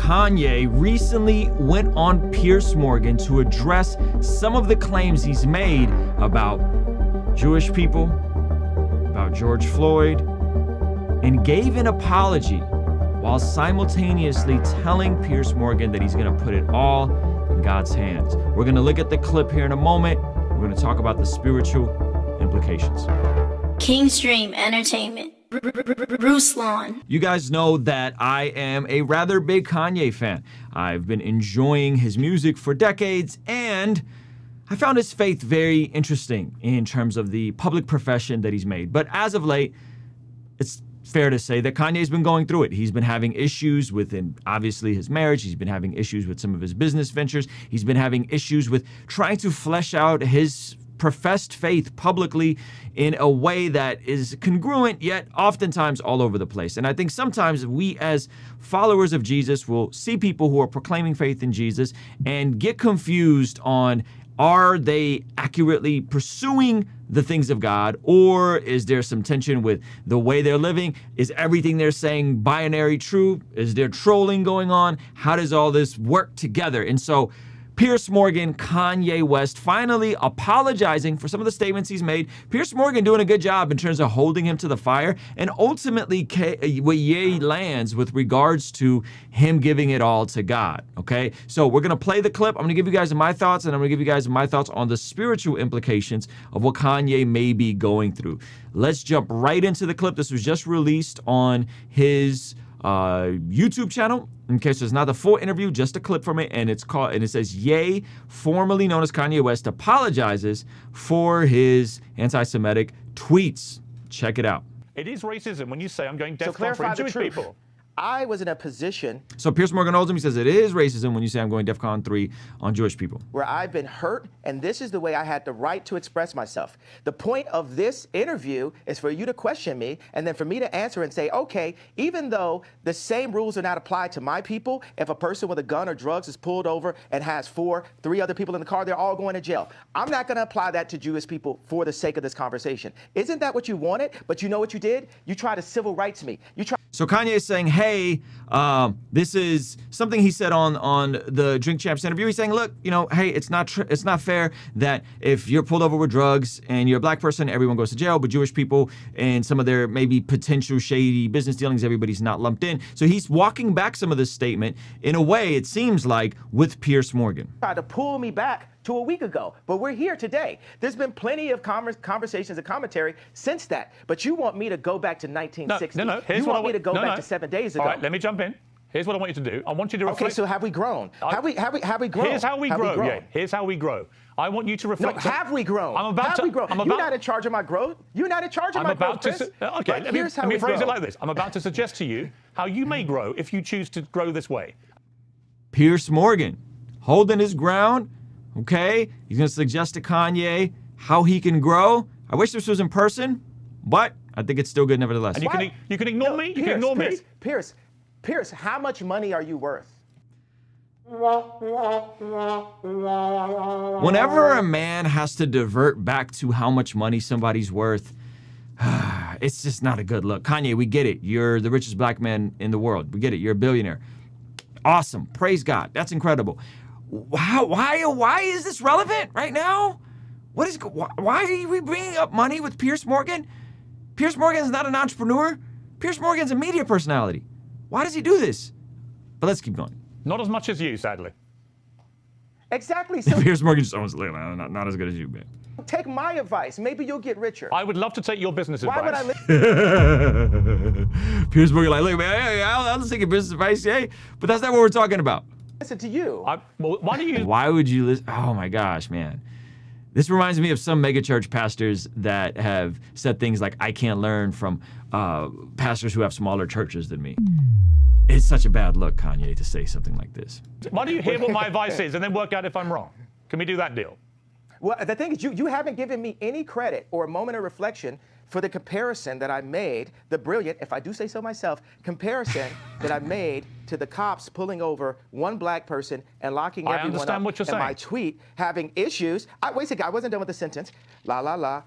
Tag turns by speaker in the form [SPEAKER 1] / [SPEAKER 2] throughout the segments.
[SPEAKER 1] Kanye recently went on Piers Morgan to address some of the claims he's made about Jewish people, about George Floyd, and gave an apology while simultaneously telling Piers Morgan that he's gonna put it all in God's hands. We're gonna look at the clip here in a moment. We're gonna talk about the spiritual implications.
[SPEAKER 2] Kingstream Entertainment. Ruslan.
[SPEAKER 1] You guys know that I am a rather big Kanye fan. I've been enjoying his music for decades, and I found his faith very interesting in terms of the public profession that he's made. But as of late, it's fair to say that Kanye's been going through it. He's been having issues within, obviously, his marriage. He's been having issues with some of his business ventures. He's been having issues with trying to flesh out his professed faith publicly in a way that is congruent, yet oftentimes all over the place. And I think sometimes we as followers of Jesus will see people who are proclaiming faith in Jesus and get confused on, are they accurately pursuing the things of God, or is there some tension with the way they're living? Is everything they're saying binary true? Is there trolling going on? How does all this work together? And so Piers Morgan, Kanye West, finally apologizing for some of the statements he's made. Piers Morgan doing a good job in terms of holding him to the fire, and ultimately where Ye lands with regards to him giving it all to God, okay? So we're gonna play the clip. I'm gonna give you guys my thoughts, and I'm gonna give you guys my thoughts on the spiritual implications of what Kanye may be going through. Let's jump right into the clip. This was just released on his YouTube channel. Okay, so it's not the full interview, just a clip from it, and it says, Ye, formerly known as Kanye West, apologizes for his anti-Semitic tweets. Check it out.
[SPEAKER 3] It is racism when you say I'm going DEFCON for Jewish people.
[SPEAKER 4] I was in a position.
[SPEAKER 1] So Piers Morgan holds him. He says it is racism when you say I'm going DEFCON 3 on Jewish people.
[SPEAKER 4] Where I've been hurt, and this is the way I had the right to express myself. The point of this interview is for you to question me, and then for me to answer and say, okay, even though the same rules are not applied to my people, if a person with a gun or drugs is pulled over and has three other people in the car, they're all going to jail. I'm not going to apply that to Jewish people for the sake of this conversation. Isn't that what you wanted? But you know what you did? You tried to civil rights me.
[SPEAKER 1] So Kanye is saying, hey, this is something he said on the Drink Champs interview. He's saying, look, you know, hey, it's not fair that if you're pulled over with drugs and you're a black person, everyone goes to jail, but Jewish people and some of their maybe potential shady business dealings, everybody's not lumped in. So he's walking back some of this statement in a way, it seems like, with Piers Morgan.
[SPEAKER 4] Tried to pull me back to a week ago, but we're here today. There's been plenty of conversations and commentary since that, but you want me to go back to 1960.
[SPEAKER 3] No.
[SPEAKER 4] You want me to go back to 7 days ago.
[SPEAKER 3] All right, let me jump in. Here's what I want you to do. I want you to reflect.
[SPEAKER 4] Okay, so have we grown? Have we grown?
[SPEAKER 3] Here's how we grow. Yeah, here's how we grow. I want you to reflect.
[SPEAKER 4] No, have we grown?
[SPEAKER 3] I'm about to.
[SPEAKER 4] You're not in charge of my growth. You're not in charge of my growth, Chris.
[SPEAKER 3] Okay, let me phrase it like this. I'm about to suggest to you how you may grow if you choose to grow this way.
[SPEAKER 1] Piers Morgan holding his ground. Okay, he's gonna suggest to Kanye how he can grow. I wish this was in person, but I think it's still good nevertheless.
[SPEAKER 3] And you can ignore me. You can ignore me.
[SPEAKER 4] Piers, how much money are you worth?
[SPEAKER 1] Whenever a man has to divert back to how much money somebody's worth, it's just not a good look. Kanye, we get it. You're the richest black man in the world. We get it. You're a billionaire. Awesome. Praise God. That's incredible. Why is this relevant right now? Why are we bringing up money with Piers Morgan? Piers Morgan is not an entrepreneur. Piers Morgan's a media personality. Why does he do this? But let's keep going.
[SPEAKER 3] Not as much as you, sadly.
[SPEAKER 4] Exactly. So
[SPEAKER 1] Piers Morgan just almost not as good as you, man.
[SPEAKER 4] Take my advice. Maybe you'll get richer.
[SPEAKER 3] I would love to take your business advice.
[SPEAKER 4] Why would I
[SPEAKER 1] Piers Morgan like, look, man, I'll take your business advice, yeah, but that's not what we're talking about.
[SPEAKER 4] listen to you?
[SPEAKER 3] Well, why do you?
[SPEAKER 1] Why would you listen? Oh my gosh, man. This reminds me of some megachurch pastors that have said things like, I can't learn from pastors who have smaller churches than me. It's such a bad look, Kanye, to say something like this.
[SPEAKER 3] Why do you hear what my advice is and then work out if I'm wrong? Can we do that deal?
[SPEAKER 4] Well, the thing is, you haven't given me any credit or a moment of reflection for the comparison that I made, the brilliant, if I do say so myself, comparison that I made to the cops pulling over one black person and locking everyone up.
[SPEAKER 3] What you're saying.
[SPEAKER 4] And my tweet having issues. Wait a second, I wasn't done with the sentence. La, la, la.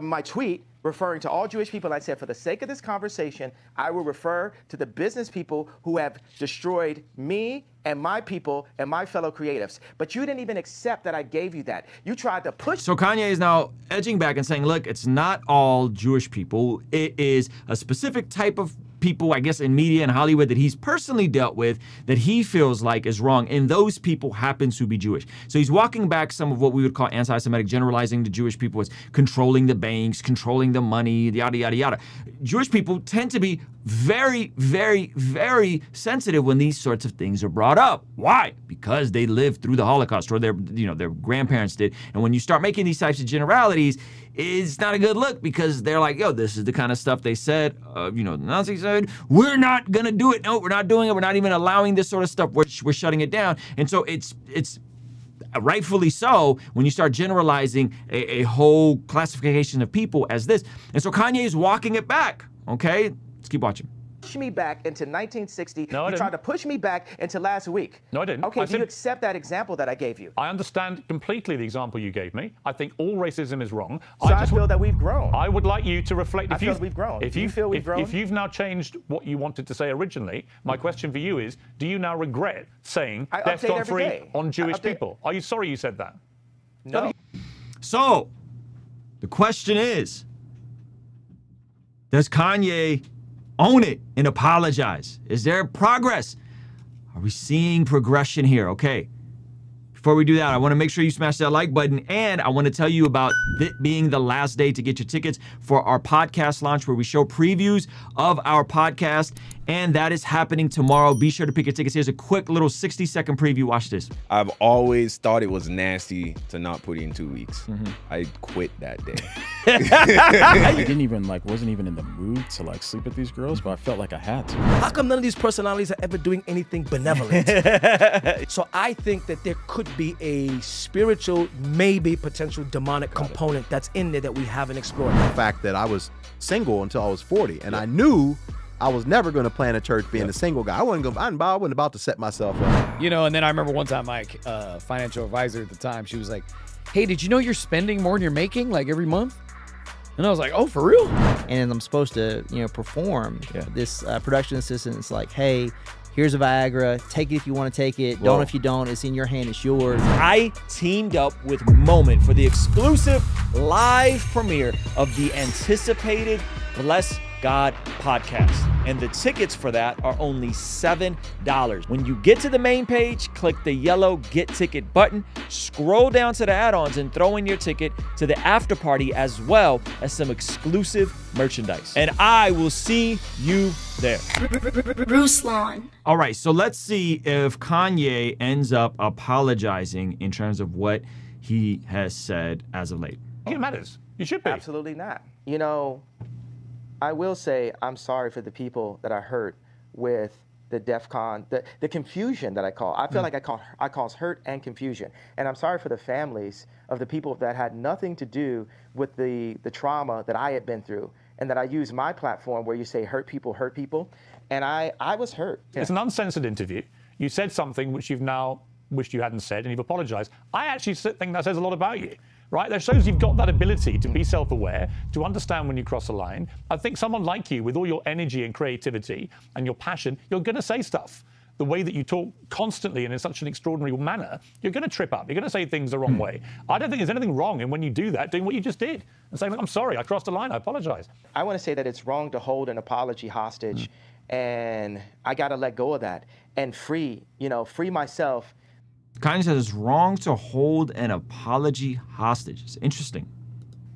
[SPEAKER 4] my tweet referring to all Jewish people. I said, for the sake of this conversation, I will refer to the business people who have destroyed me and my people and my fellow creatives. But you didn't even accept that I gave you that. You tried to push.
[SPEAKER 1] So Kanye is now edging back and saying, look, it's not all Jewish people. It is a specific type of people, I guess, in media and Hollywood that he's personally dealt with that he feels like is wrong, and those people happen to be Jewish. So he's walking back some of what we would call anti-Semitic, generalizing the Jewish people as controlling the banks, controlling the money, yada, yada, yada. Jewish people tend to be very, very, very sensitive when these sorts of things are brought up. Why? Because they lived through the Holocaust, or their grandparents did. And when you start making these types of generalities, it's not a good look, because they're like, yo, this is the kind of stuff they said, the Nazis said, we're not gonna do it. No, we're not doing it. We're not even allowing this sort of stuff. We're shutting it down. And so it's rightfully so when you start generalizing a whole classification of people as this. And so Kanye is walking it back, okay? Let's keep watching.
[SPEAKER 4] Push me back into 1960.
[SPEAKER 3] No, I
[SPEAKER 4] you
[SPEAKER 3] didn't.
[SPEAKER 4] tried to push me back into last week.
[SPEAKER 3] No, I didn't.
[SPEAKER 4] Okay, do you accept that example that I gave you?
[SPEAKER 3] I understand completely the example you gave me. I think all racism is wrong.
[SPEAKER 4] So I feel that we've grown.
[SPEAKER 3] I would like you to reflect.
[SPEAKER 4] I feel we've grown.
[SPEAKER 3] If
[SPEAKER 4] Do you feel we've grown?
[SPEAKER 3] If you've now changed what you wanted to say originally, my question for you is, do you now regret saying
[SPEAKER 4] I
[SPEAKER 3] death
[SPEAKER 4] update
[SPEAKER 3] gone
[SPEAKER 4] every
[SPEAKER 3] free
[SPEAKER 4] day.
[SPEAKER 3] on Jewish
[SPEAKER 4] Update.
[SPEAKER 3] people? Are you sorry you said that?
[SPEAKER 4] No.
[SPEAKER 1] So the question is, does Kanye own it and apologize? Is there progress? Are we seeing progression here? Okay. Before we do that, I want to make sure you smash that like button, and I want to tell you about it being the last day to get your tickets for our podcast launch, where we show previews of our podcast, and that is happening tomorrow. Be sure to pick your tickets. Here's a quick little 60-second preview. Watch this.
[SPEAKER 5] I've always thought it was nasty to not put in 2 weeks. I quit that day.
[SPEAKER 6] I didn't even wasn't even in the mood to sleep with these girls, but I felt like I had to.
[SPEAKER 7] How come none of these personalities are ever doing anything benevolent? So I think that there could be a spiritual, maybe potential demonic component that's in there that we haven't explored.
[SPEAKER 8] The fact that I was single until I was 40, and I knew I was never going to plan a church being a single guy. I wasn't about to set myself up.
[SPEAKER 9] And then I remember one time my financial advisor at the time, she was like, hey, did you know you're spending more than you're making every month? And I was like, oh, for real?
[SPEAKER 10] And I'm supposed to, perform. This production assistant's like, hey, here's a Viagra. Take it if you want to take it. Don't if you don't. It's in your hand. It's yours.
[SPEAKER 1] I teamed up with Moment for the exclusive live premiere of the anticipated Bless God podcast. And the tickets for that are only $7. When you get to the main page, click the yellow Get Ticket button, scroll down to the add-ons, and throw in your ticket to the after party, as well as some exclusive merchandise. And I will see you there.
[SPEAKER 2] Ruslan.
[SPEAKER 1] All right, so let's see if Kanye ends up apologizing in terms of what he has said as of late.
[SPEAKER 3] It matters. You should be.
[SPEAKER 4] Absolutely not. I will say I'm sorry for the people that I hurt with the DEFCON, the confusion that I call. I feel like I cause hurt and confusion. And I'm sorry for the families of the people that had nothing to do with the trauma that I had been through, and that I use my platform where you say hurt people, and I was hurt.
[SPEAKER 3] It's an uncensored interview. You said something which you've now wished you hadn't said, and you've apologized. I actually think that says a lot about you. Right? That shows you've got that ability to be self-aware, to understand when you cross a line. I think someone like you, with all your energy and creativity and your passion, you're going to say stuff. The way that you talk constantly and in such an extraordinary manner, you're going to trip up. You're going to say things the wrong way. I don't think there's anything wrong in when you do that, doing what you just did, and saying, I'm sorry, I crossed a line, I apologize.
[SPEAKER 4] I want to say that it's wrong to hold an apology hostage, and I got to let go of that and free myself.
[SPEAKER 1] Kanye says it's wrong to hold an apology hostage. It's interesting.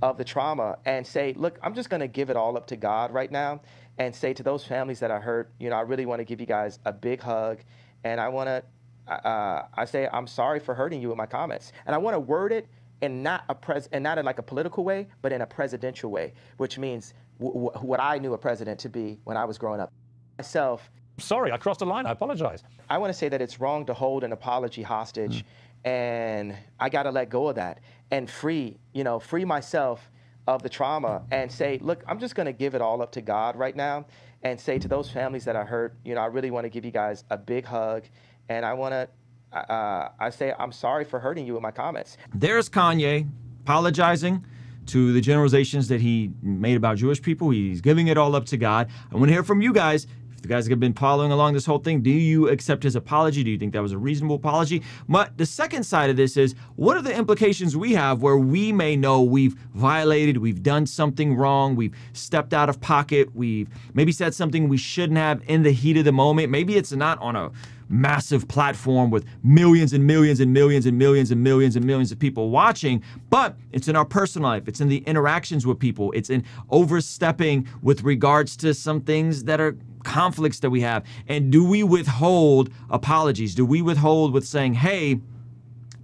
[SPEAKER 4] Of the trauma, and say, look, I'm just going to give it all up to God right now, and say to those families that I hurt, I really want to give you guys a big hug, and I want to, I say I'm sorry for hurting you with my comments, and I want to word it in not in like a political way, but in a presidential way, which means what I knew a president to be when I was growing up. Myself.
[SPEAKER 3] Sorry, I crossed a line, I apologize.
[SPEAKER 4] I want to say that it's wrong to hold an apology hostage, and I got to let go of that and free myself of the trauma, and say, look, I'm just going to give it all up to God right now, and say to those families that I hurt, I really want to give you guys a big hug, and I want to, I say I'm sorry for hurting you with my comments.
[SPEAKER 1] There's Kanye apologizing to the generalizations that he made about Jewish people. He's giving it all up to God. I want to hear from you guys. If you guys have been following along this whole thing, do you accept his apology? Do you think that was a reasonable apology? But the second side of this is, what are the implications we have where we may know we've violated, we've done something wrong, we've stepped out of pocket, we've maybe said something we shouldn't have in the heat of the moment. Maybe it's not on a massive platform with millions and millions and millions and millions and millions and millions of people watching, but it's in our personal life. It's in the interactions with people. It's in overstepping with regards to some things that are conflicts that we have. And do we withhold apologies? Do we withhold with saying, hey,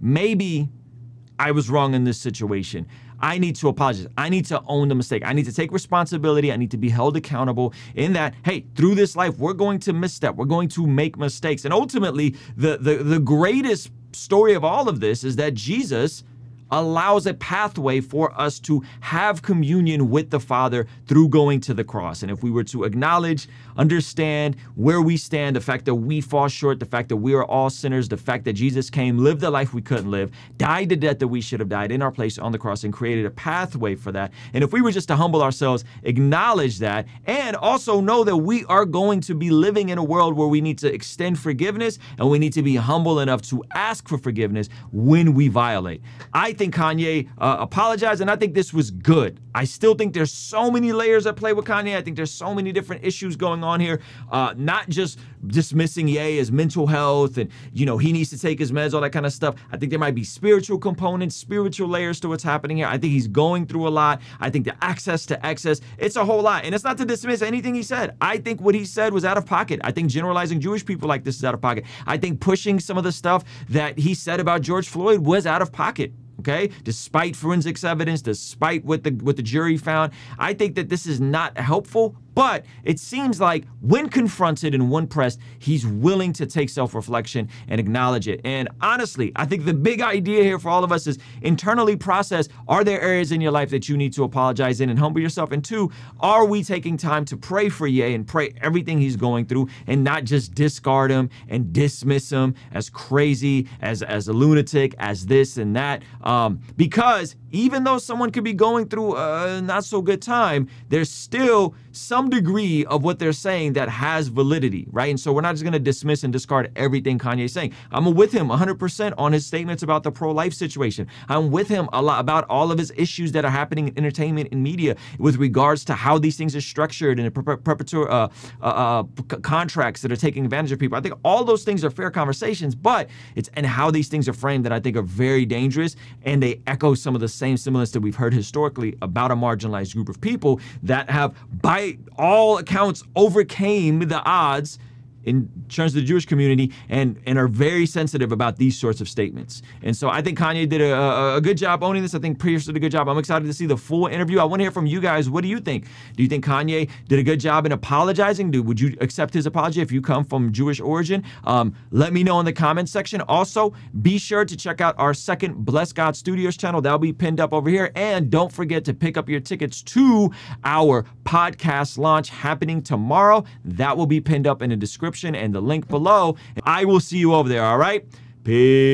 [SPEAKER 1] maybe I was wrong in this situation. I need to apologize. I need to own the mistake. I need to take responsibility. I need to be held accountable in that, hey, through this life, we're going to misstep. We're going to make mistakes. And ultimately, the greatest story of all of this is that Jesus allows a pathway for us to have communion with the Father through going to the cross. And if we were to acknowledge, understand where we stand, the fact that we fall short, the fact that we are all sinners, the fact that Jesus came, lived the life we couldn't live, died the death that we should have died in our place on the cross, and created a pathway for that. And if we were just to humble ourselves, acknowledge that, and also know that we are going to be living in a world where we need to extend forgiveness, and we need to be humble enough to ask for forgiveness when we violate. I think Kanye apologized, and I think this was good. I still think there's so many layers at play with Kanye. I think there's so many different issues going on here, not just dismissing Ye as mental health and, you know, he needs to take his meds, all that kind of stuff. I think there might be spiritual components, spiritual layers to what's happening here. I think he's going through a lot. I think the access to excess, it's a whole lot. And it's not to dismiss anything he said. I think what he said was out of pocket. I think generalizing Jewish people like this is out of pocket. I think pushing some of the stuff that he said about George Floyd was out of pocket. Okay, despite forensics evidence, despite what the jury found, I think that this is not helpful. But it seems like when confronted and when pressed, he's willing to take self-reflection and acknowledge it. And honestly, I think the big idea here for all of us is internally process, are there areas in your life that you need to apologize in and humble yourself? And two, are we taking time to pray for Ye and pray everything he's going through and not just discard him and dismiss him as crazy, as a lunatic, as this and that? Because even though someone could be going through a not so good time, there's still some degree of what they're saying that has validity, right? And so we're not just going to dismiss and discard everything Kanye's saying. I'm with him 100% on his statements about the pro-life situation. I'm with him a lot about all of his issues that are happening in entertainment and media with regards to how these things are structured and perpetual contracts that are taking advantage of people. I think all those things are fair conversations, but it's and how these things are framed that I think are very dangerous, and they echo some of the same sentiments that we've heard historically about a marginalized group of people that have, by all accounts, overcame the odds in terms of the Jewish community and are very sensitive about these sorts of statements. And so I think Kanye did a good job owning this. I think Piers did a good job. I'm excited to see the full interview. I want to hear from you guys. What do you think? Do you think Kanye did a good job in apologizing? Would you accept his apology if you come from Jewish origin? Let me know in the comments section. Also, be sure to check out our second Bless God Studios channel. That'll be pinned up over here. And don't forget to pick up your tickets to our podcast launch happening tomorrow. That will be pinned up in the description and the link below. I will see you over there, all right? Peace.